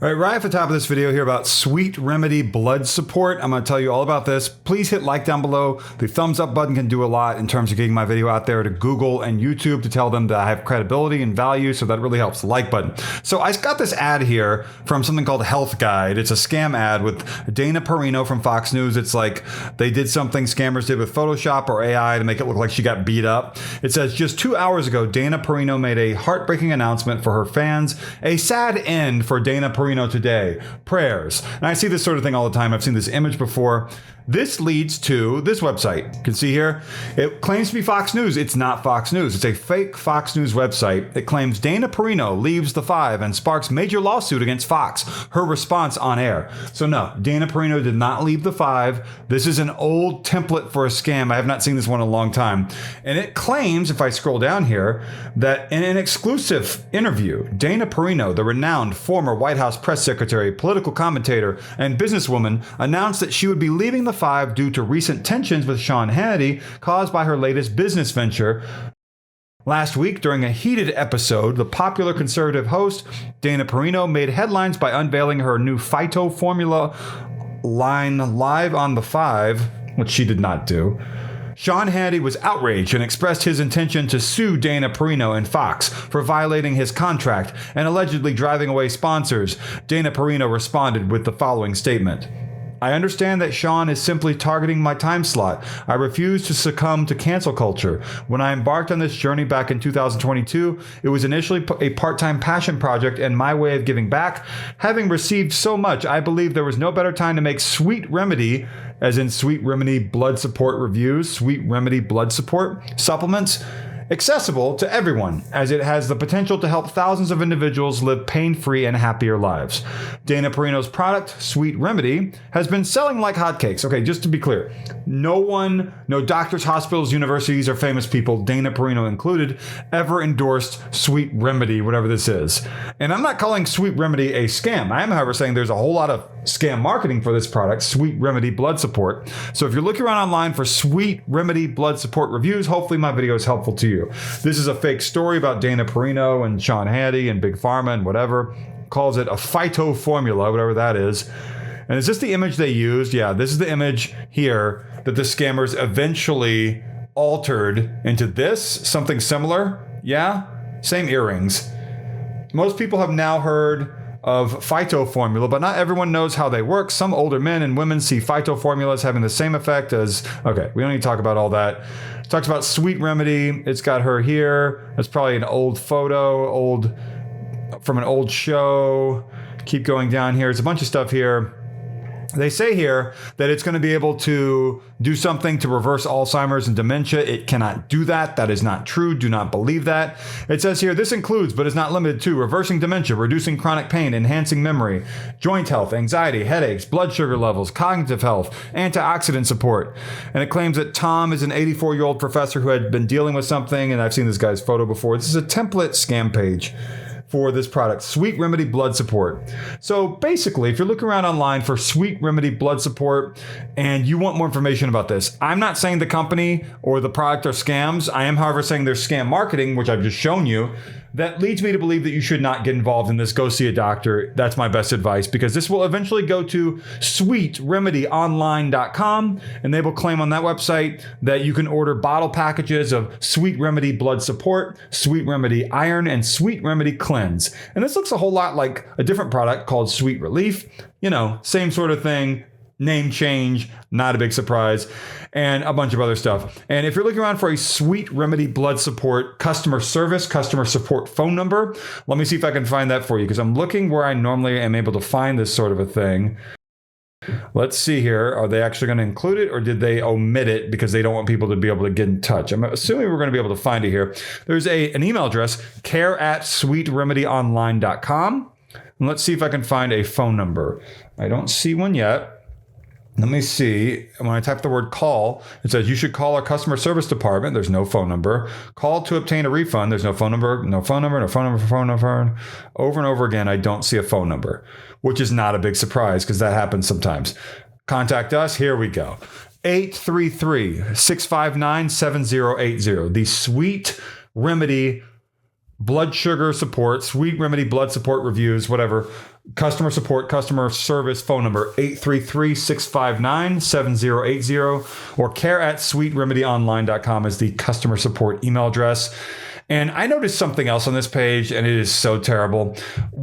All right, right at the top of this video here about Sweet Remedy blood support. I'm going to tell you all about this. Please hit like down below. The thumbs up button can do a lot in terms of getting my video out there to Google and YouTube to tell them that I have credibility and value, so that really helps. The like button. So I got this ad here from something called Health Guide. It's a scam ad with Dana Perino from Fox News. It's like they did something scammers did with Photoshop or AI to make it look like she got beat up. It says, just 2 hours ago, Dana Perino made a heartbreaking announcement for her fans. A sad end for Dana Perino today. Prayers. And I see this sort of thing all the time. I've seen this image before. This leads to this website. You can see here, it claims to be Fox News. It's not Fox News. It's a fake Fox News website. It claims Dana Perino leaves the Five and sparks major lawsuit against Fox. Her response on air. So no, Dana Perino did not leave the Five. This is an old template for a scam. I have not seen this one in a long time. And it claims, if I scroll down here, that in an exclusive interview, Dana Perino, the renowned former White House press secretary, political commentator, and businesswoman, announced that she would be leaving the Five due to recent tensions with Sean Hannity caused by her latest business venture. Last week, during a heated episode, the popular conservative host, Dana Perino, made headlines by unveiling her new Phyto formula line live on the Five, which she did not do. Sean Hannity was outraged and expressed his intention to sue Dana Perino and Fox for violating his contract and allegedly driving away sponsors. Dana Perino responded with the following statement. I understand that Sean is simply targeting my time slot. I refuse to succumb to cancel culture. When I embarked on this journey back in 2022, it was initially a part-time passion project and my way of giving back. Having received so much, I believe there was no better time to make Sweet Remedy, as in Sweet Remedy blood support reviews, Sweet Remedy blood support supplements, accessible to everyone, as it has the potential to help thousands of individuals live pain-free and happier lives. Dana Perino's product, Sweet Remedy, has been selling like hotcakes. Okay, just to be clear, no doctors, hospitals, universities, or famous people, Dana Perino included, ever endorsed Sweet Remedy, whatever this is. And I'm not calling Sweet Remedy a scam. I am, however, saying there's a whole lot of scam marketing for this product, Sweet Remedy blood support. So if you're looking around online for Sweet Remedy blood support reviews, hopefully my video is helpful to you. This is a fake story about Dana Perino and Sean Hannity and Big Pharma and whatever. Calls it a Phyto formula, whatever that is. And is this the image they used? Yeah, this is the image here that the scammers eventually altered into this, something similar. Yeah, same earrings. Most people have now heard of Phyto formula, but not everyone knows how they work. Some older men and women see Phyto formulas having the same effect as, okay, we don't need to talk about all that. It talks about Sweet Remedy. It's got her here. That's probably an old photo, from an old show. Keep going down here. There's a bunch of stuff here. They say here that it's going to be able to do something to reverse Alzheimer's and dementia. It cannot do that. That is not true. Do not believe that. It says here, this includes, but is not limited to, reversing dementia, reducing chronic pain, enhancing memory, joint health, anxiety, headaches, blood sugar levels, cognitive health, antioxidant support. And it claims that Tom is an 84-year-old professor who had been dealing with something, and I've seen this guy's photo before. This is a template scam page for this product, Sweet Remedy blood support. So basically, if you're looking around online for Sweet Remedy blood support and you want more information about this, I'm not saying the company or the product are scams. I am, however, saying there's scam marketing, which I've just shown you. That leads me to believe that you should not get involved in this. Go see a doctor. That's my best advice, because this will eventually go to sweetremedyonline.com, and they will claim on that website that you can order bottle packages of Sweet Remedy blood support, Sweet Remedy iron, and Sweet Remedy cleanse. And this looks a whole lot like a different product called Sweet Relief. You know, same sort of thing. Name change, not a big surprise, and a bunch of other stuff. And if you're looking around for a Sweet Remedy blood support customer support phone number, let me see if I can find that for you, because I'm looking where I normally am able to find this sort of a thing. Let's see here. Are they actually going to include it, or did they omit it because they don't want people to be able to get in touch? I'm assuming we're going to be able to find it here. There's an email address, care@sweetremedyonline.com. And let's see if I can find a phone number. I don't see one yet. Let me see. When I type the word call, it says you should call our customer service department. There's no phone number. Call to obtain a refund. There's no phone number, no phone number, no phone number, phone number. Over and over again, I don't see a phone number, which is not a big surprise because that happens sometimes. Contact us. Here we go. 833-659-7080. The Sweet Remedy blood sugar support, Sweet Remedy blood support reviews, whatever. customer support, customer service phone number 833-659-7080 or care@sweetremedyonline.com is the customer support email address. And I noticed something else on this page, and it is so terrible.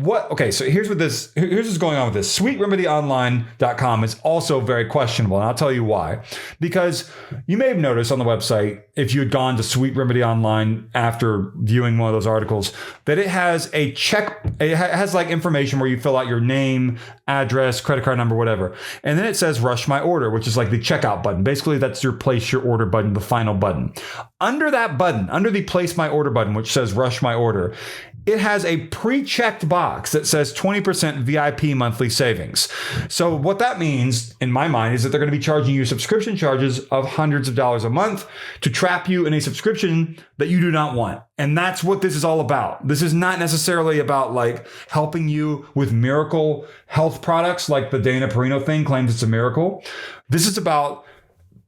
Okay, so here's what's going on with this. SweetRemedyOnline.com is also very questionable, and I'll tell you why. Because you may have noticed on the website, if you had gone to Sweet Remedy Online after viewing one of those articles, that it has a check. It has like information where you fill out your name, address, credit card number, whatever. And then it says Rush My Order, which is like the checkout button. Basically, that's your place your order button, the final button. Under that button, under the Place My Order button, which says Rush My Order, it has a pre-checked box that says 20% VIP monthly savings. So what that means, in my mind, is that they're going to be charging you subscription charges of hundreds of dollars a month to trap you in a subscription that you do not want. And that's what this is all about. This is not necessarily about like helping you with miracle health products like the Dana Perino thing claims it's a miracle. This is about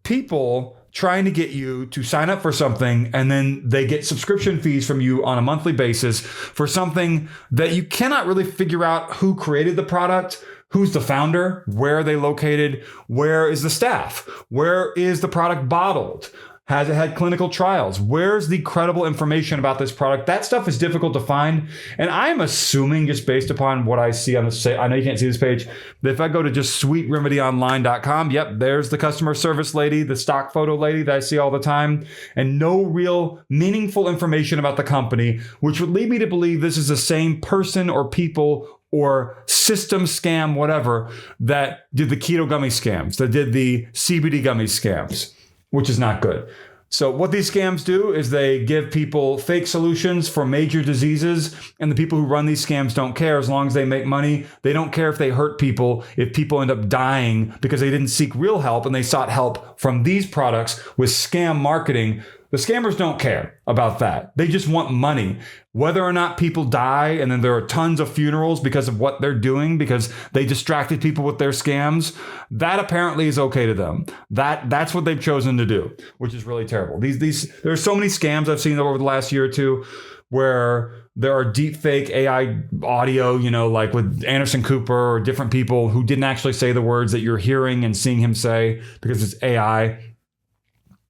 people trying to get you to sign up for something, and then they get subscription fees from you on a monthly basis for something that you cannot really figure out who created the product, who's the founder, where are they located, where is the staff, where is the product bottled, has it had clinical trials, where's the credible information about this product. That stuff is difficult to find, and I'm assuming, just based upon what I see on the site, I know you can't see this page, that if I go to just sweetremedyonline.com, yep, there's the customer service lady, the stock photo lady that I see all the time, and no real meaningful information about the company, which would lead me to believe this is the same person or people or system scam, whatever, that did the keto gummy scams, that did the CBD gummy scams, which is not good. So what these scams do is they give people fake solutions for major diseases, and the people who run these scams don't care as long as they make money. They don't care if they hurt people, if people end up dying because they didn't seek real help and they sought help from these products with scam marketing. The scammers don't care about that. They just want money. Whether or not people die, and then there are tons of funerals because of what they're doing, because they distracted people with their scams, that apparently is okay to them. That's what they've chosen to do, which is really terrible. There are so many scams I've seen over the last year or two where there are deep fake AI audio, like with Anderson Cooper or different people who didn't actually say the words that you're hearing and seeing him say because it's AI,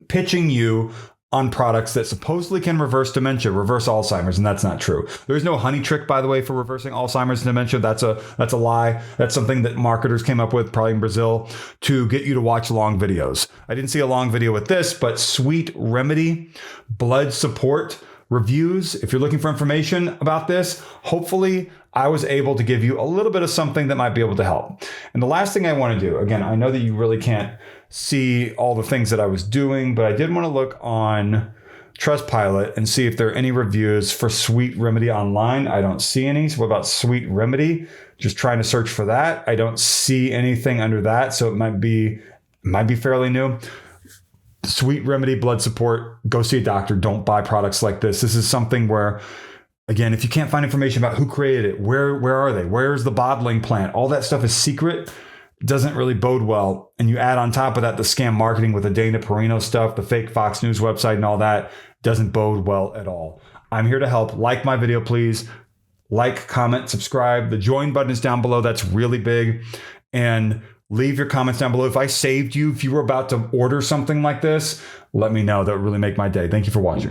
pitching you on products that supposedly can reverse dementia, reverse Alzheimer's, and that's not true. There's no honey trick, by the way, for reversing Alzheimer's and dementia. That's a lie. That's something that marketers came up with, probably in Brazil, to get you to watch long videos. I didn't see a long video with this, but Sweet Remedy blood support reviews. If you're looking for information about this, hopefully I was able to give you a little bit of something that might be able to help. And the last thing I want to do, again, I know that you really can't see all the things that I was doing, but I did want to look on Trustpilot and see if there are any reviews for Sweet Remedy Online. I don't see any. So what about Sweet Remedy? Just trying to search for that. I don't see anything under that. So it might be fairly new. Sweet Remedy blood support. Go see a doctor. Don't buy products like this. This is something where, again, if you can't find information about who created it, where are they? Where's the bottling plant? All that stuff is secret. Doesn't really bode well. And you add on top of that the scam marketing with the Dana Perino stuff, the fake Fox News website and all that, doesn't bode well at all. I'm here to help. Like my video, please. Like, comment, subscribe. The join button is down below. That's really big. And leave your comments down below. If I saved you, if you were about to order something like this, let me know. That would really make my day. Thank you for watching.